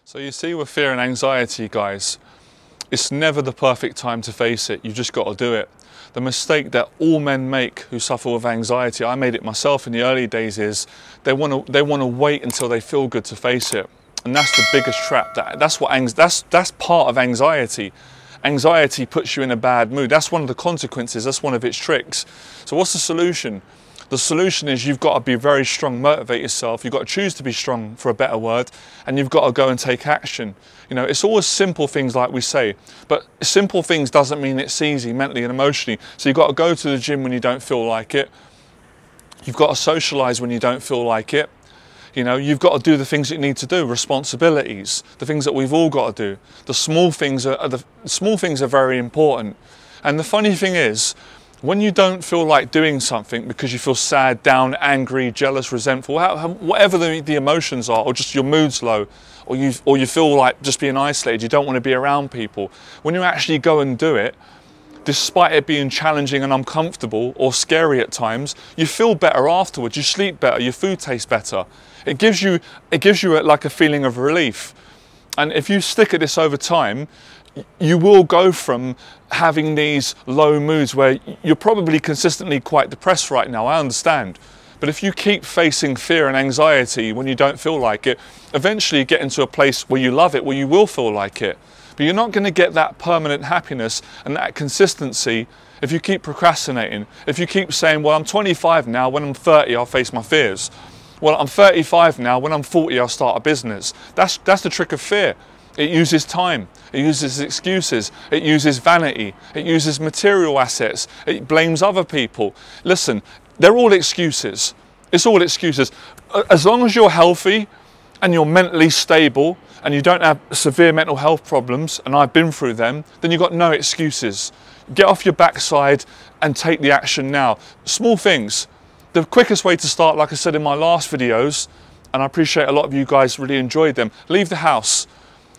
So you see, with fear and anxiety, guys, it's never the perfect time to face it. You've just got to do it. The mistake that all men make who suffer with anxiety, I made it myself in the early days, is they want to wait until they feel good to face it. And that's the biggest trap. That's part of anxiety. Anxiety puts you in a bad mood. That's one of the consequences. That's one of its tricks. So what's the solution? The solution is you've got to be very strong, motivate yourself. You've got to choose to be strong, for a better word, and you've got to go and take action. You know, it's always simple things, like we say, but simple things doesn't mean it's easy mentally and emotionally. So you've got to go to the gym when you don't feel like it. You've got to socialize when you don't feel like it. You know, you've got to do the things that you need to do, responsibilities, the things that we've all got to do. The small things are very important. And the funny thing is, when you don't feel like doing something because you feel sad, down, angry, jealous, resentful, whatever the emotions are, or just your mood's low, or you feel like just being isolated, you don't want to be around people, when you actually go and do it, despite it being challenging and uncomfortable or scary at times, you feel better afterwards, you sleep better, your food tastes better. It gives you like a feeling of relief. And if you stick at this over time, you will go from having these low moods where you're probably consistently quite depressed right now, I understand. But if you keep facing fear and anxiety when you don't feel like it, eventually you get into a place where you love it, where you will feel like it. But you're not going to get that permanent happiness and that consistency if you keep procrastinating. If you keep saying, well, I'm 25 now, when I'm 30 I'll face my fears. Well, I'm 35 now, when I'm 40 I'll start a business. That's the trick of fear. It uses time, it uses excuses, it uses vanity, it uses material assets, it blames other people. Listen, they're all excuses. It's all excuses. As long as you're healthy and you're mentally stable and you don't have severe mental health problems, and I've been through them, then you've got no excuses. Get off your backside and take the action now. Small things. The quickest way to start, like I said in my last videos, and I appreciate a lot of you guys really enjoyed them, leave the house.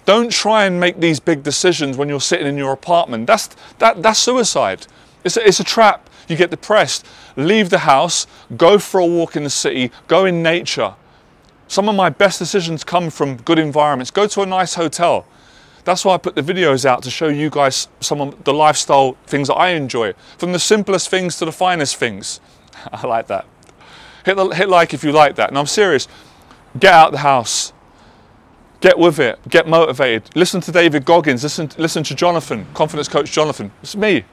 Don't try and make these big decisions when you're sitting in your apartment. That's suicide. It's a trap. You get depressed. Leave the house, go for a walk in the city, go in nature. Some of my best decisions come from good environments. Go to a nice hotel. That's why I put the videos out, to show you guys some of the lifestyle things that I enjoy. From the simplest things to the finest things. I like that. Hit like if you like that. And I'm serious. Get out the house. Get with it, get motivated. Listen to David Goggins, listen to Jonathan, confidence coach Jonathan. It's me.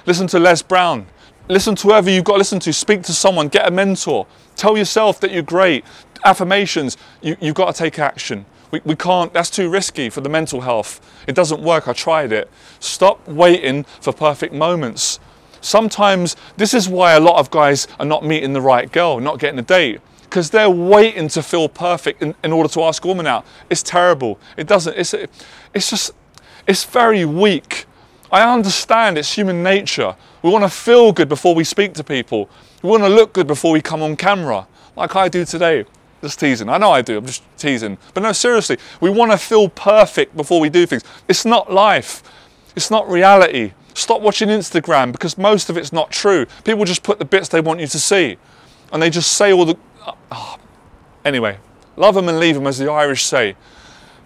Listen to Les Brown. Listen to whoever you've got to listen to. Speak to someone, get a mentor. Tell yourself that you're great. Affirmations, you've got to take action. We can't, that's too risky for the mental health. It doesn't work, I tried it. Stop waiting for perfect moments. Sometimes, this is why a lot of guys are not meeting the right girl, not getting a date. Because they're waiting to feel perfect in order to ask a woman out. It's terrible. It doesn't, it's very weak. I understand it's human nature. We want to feel good before we speak to people. We want to look good before we come on camera, like I do today. Just teasing. I know I do, I'm just teasing. But no, seriously, we want to feel perfect before we do things. It's not life. It's not reality. Stop watching Instagram, because most of it's not true. People just put the bits they want you to see. And they just say all the... Anyway, love them and leave them, as the Irish say.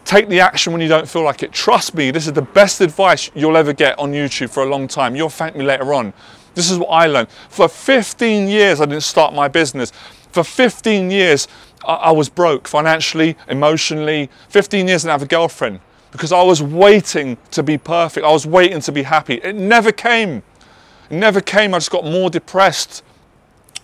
Take the action when you don't feel like it. Trust me, this is the best advice you'll ever get on YouTube for a long time. You'll thank me later on. This is what I learned. For 15 years, I didn't start my business. For 15 years, I was broke financially, emotionally. 15 years I didn't have a girlfriend because I was waiting to be perfect. I was waiting to be happy. It never came. It never came. I just got more depressed.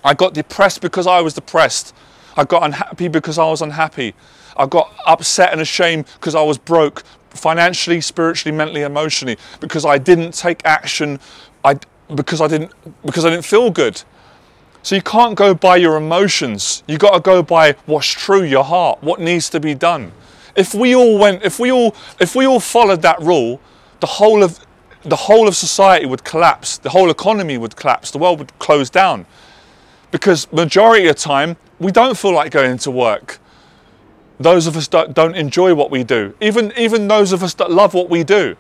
I got depressed because I was depressed. I got unhappy because I was unhappy. I got upset and ashamed because I was broke, financially, spiritually, mentally, emotionally, because I didn't take action, because I didn't feel good. So you can't go by your emotions. You got to go by what's true, your heart, what needs to be done. If we all followed that rule, the whole of society would collapse. The whole economy would collapse. The world would close down. Because majority of the time, we don't feel like going to work. Those of us that don't enjoy what we do. Even those of us that love what we do.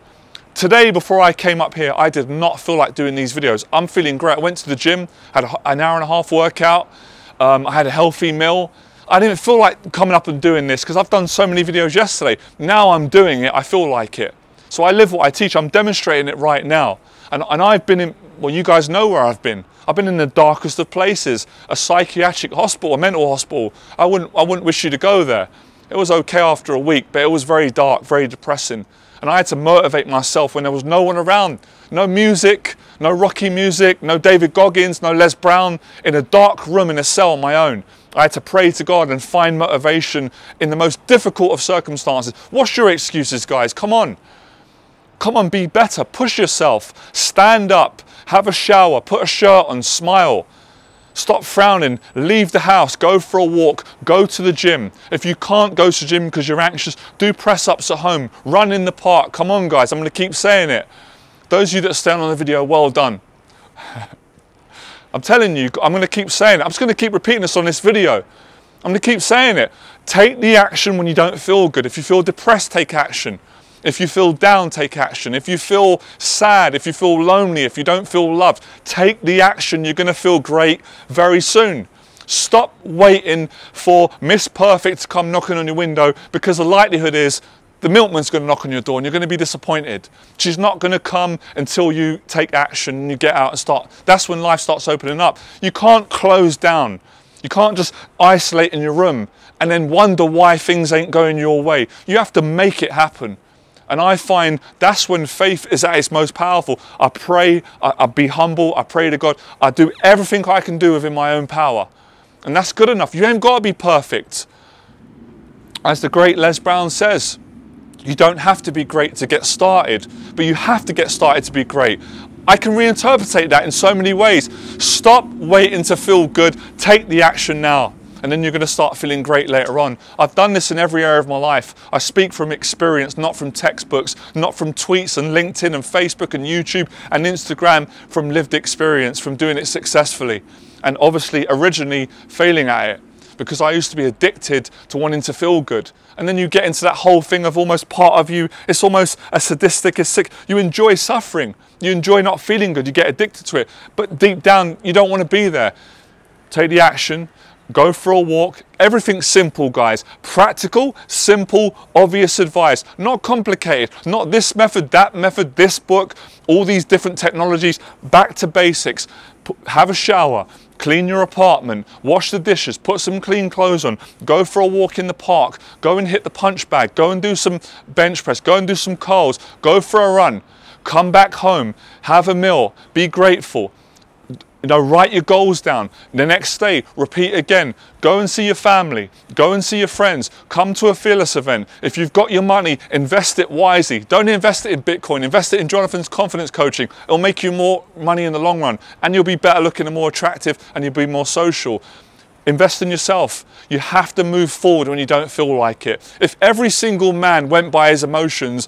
Today, before I came up here, I did not feel like doing these videos. I'm feeling great. I went to the gym, had an hour and a half workout. I had a healthy meal. I didn't feel like coming up and doing this because I've done so many videos yesterday. Now I'm doing it, I feel like it. So I live what I teach, I'm demonstrating it right now. And I've been in, well, you guys know where I've been. I've been in the darkest of places, a psychiatric hospital, a mental hospital. I wouldn't wish you to go there. It was okay after a week, but it was very dark, very depressing. And I had to motivate myself when there was no one around. No music, no Rocky music, no David Goggins, no Les Brown, in a dark room in a cell on my own. I had to pray to God and find motivation in the most difficult of circumstances. What's your excuses, guys? Come on. Come on, be better. Push yourself. Stand up. Have a shower. Put a shirt on. Smile. Stop frowning. Leave the house. Go for a walk. Go to the gym. If you can't go to the gym because you're anxious, do press-ups at home. Run in the park. Come on, guys. I'm going to keep saying it. Those of you that are staying on the video, well done. I'm telling you, I'm going to keep saying it. I'm just going to keep repeating this on this video. I'm going to keep saying it. Take the action when you don't feel good. If you feel depressed, take action. If you feel down, take action. If you feel sad, if you feel lonely, if you don't feel loved, take the action. You're going to feel great very soon. Stop waiting for Miss Perfect to come knocking on your window, because the likelihood is the milkman's going to knock on your door and you're going to be disappointed. She's not going to come until you take action and you get out and start. That's when life starts opening up. You can't close down. You can't just isolate in your room and then wonder why things ain't going your way. You have to make it happen. And I find that's when faith is at its most powerful. I pray, I be humble, I pray to God. I do everything I can do within my own power. And that's good enough. You ain't got to be perfect. As the great Les Brown says, you don't have to be great to get started, but you have to get started to be great. I can reinterpret that in so many ways. Stop waiting to feel good. Take the action now. And then you're going to start feeling great later on. I've done this in every area of my life. I speak from experience, not from textbooks, not from tweets and LinkedIn and Facebook and YouTube and Instagram, from lived experience, from doing it successfully. And obviously originally failing at it, because I used to be addicted to wanting to feel good. And then you get into that whole thing of almost part of you, it's almost a sadistic, a sick. You enjoy suffering. You enjoy not feeling good. You get addicted to it. But deep down, you don't want to be there. Take the action. Go for a walk. Everything's simple, guys. Practical, simple, obvious advice. Not complicated. Not this method, that method, this book, all these different technologies. Back to basics. Have a shower. Clean your apartment. Wash the dishes. Put some clean clothes on. Go for a walk in the park. Go and hit the punch bag. Go and do some bench press. Go and do some curls. Go for a run. Come back home. Have a meal. Be grateful. You know, write your goals down. The next day, repeat again. Go and see your family. Go and see your friends. Come to a Fearless event. If you've got your money, invest it wisely. Don't invest it in Bitcoin. Invest it in Jonathan's confidence coaching. It'll make you more money in the long run. And you'll be better looking and more attractive, and you'll be more social. Invest in yourself. You have to move forward when you don't feel like it. If every single man went by his emotions,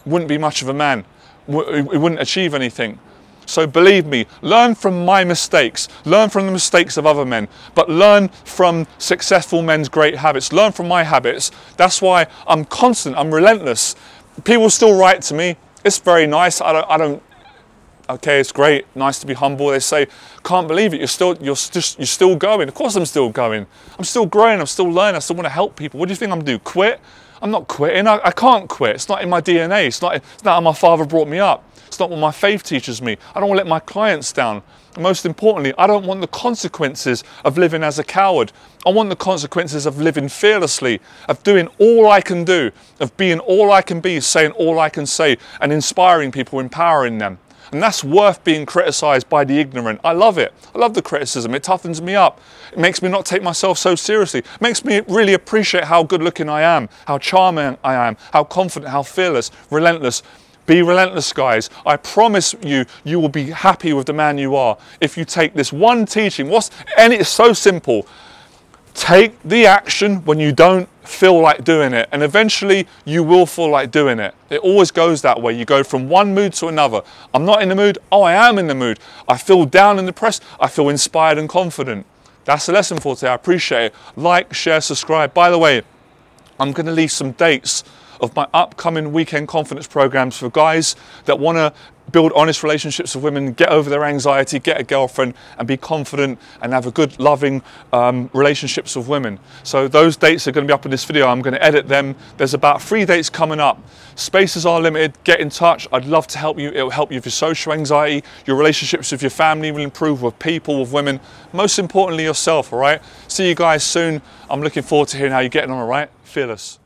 wouldn't be much of a man. He wouldn't achieve anything. So believe me, learn from my mistakes, learn from the mistakes of other men, but learn from successful men's great habits. Learn from my habits. That's why I'm constant, I'm relentless. People still write to me. It's very nice. Okay, it's great, nice to be humble. They say, can't believe it, you're still going. Of course I'm still going. I'm still growing, I'm still learning, I still want to help people. What do you think I'm going to do, quit? I'm not quitting, I can't quit. It's not in my DNA, it's not how my father brought me up. It's not what my faith teaches me. I don't want to let my clients down. And most importantly, I don't want the consequences of living as a coward. I want the consequences of living fearlessly, of doing all I can do, of being all I can be, saying all I can say, and inspiring people, empowering them. And that's worth being criticized by the ignorant. I love it. I love the criticism. It toughens me up. It makes me not take myself so seriously. It makes me really appreciate how good looking I am, how charming I am, how confident, how fearless, relentless. Be relentless, guys. I promise you, you will be happy with the man you are if you take this one teaching. And it's so simple. Take the action when you don't feel like doing it, and eventually you will feel like doing it. It always goes that way. You go from one mood to another. I'm not in the mood. Oh, I am in the mood. I feel down and depressed. I feel inspired and confident. That's the lesson for today. I appreciate it. Like, share, subscribe. By the way, I'm going to leave some dates of my upcoming weekend confidence programs for guys that want to build honest relationships with women, get over their anxiety, get a girlfriend, and be confident and have a good, loving relationships with women. So those dates are going to be up in this video. I'm going to edit them. There's about 3 dates coming up. Spaces are limited. Get in touch. I'd love to help you. It'll help you with your social anxiety. Your relationships with your family will improve, with people, with women. Most importantly, yourself, all right? See you guys soon. I'm looking forward to hearing how you're getting on, all right? Fearless.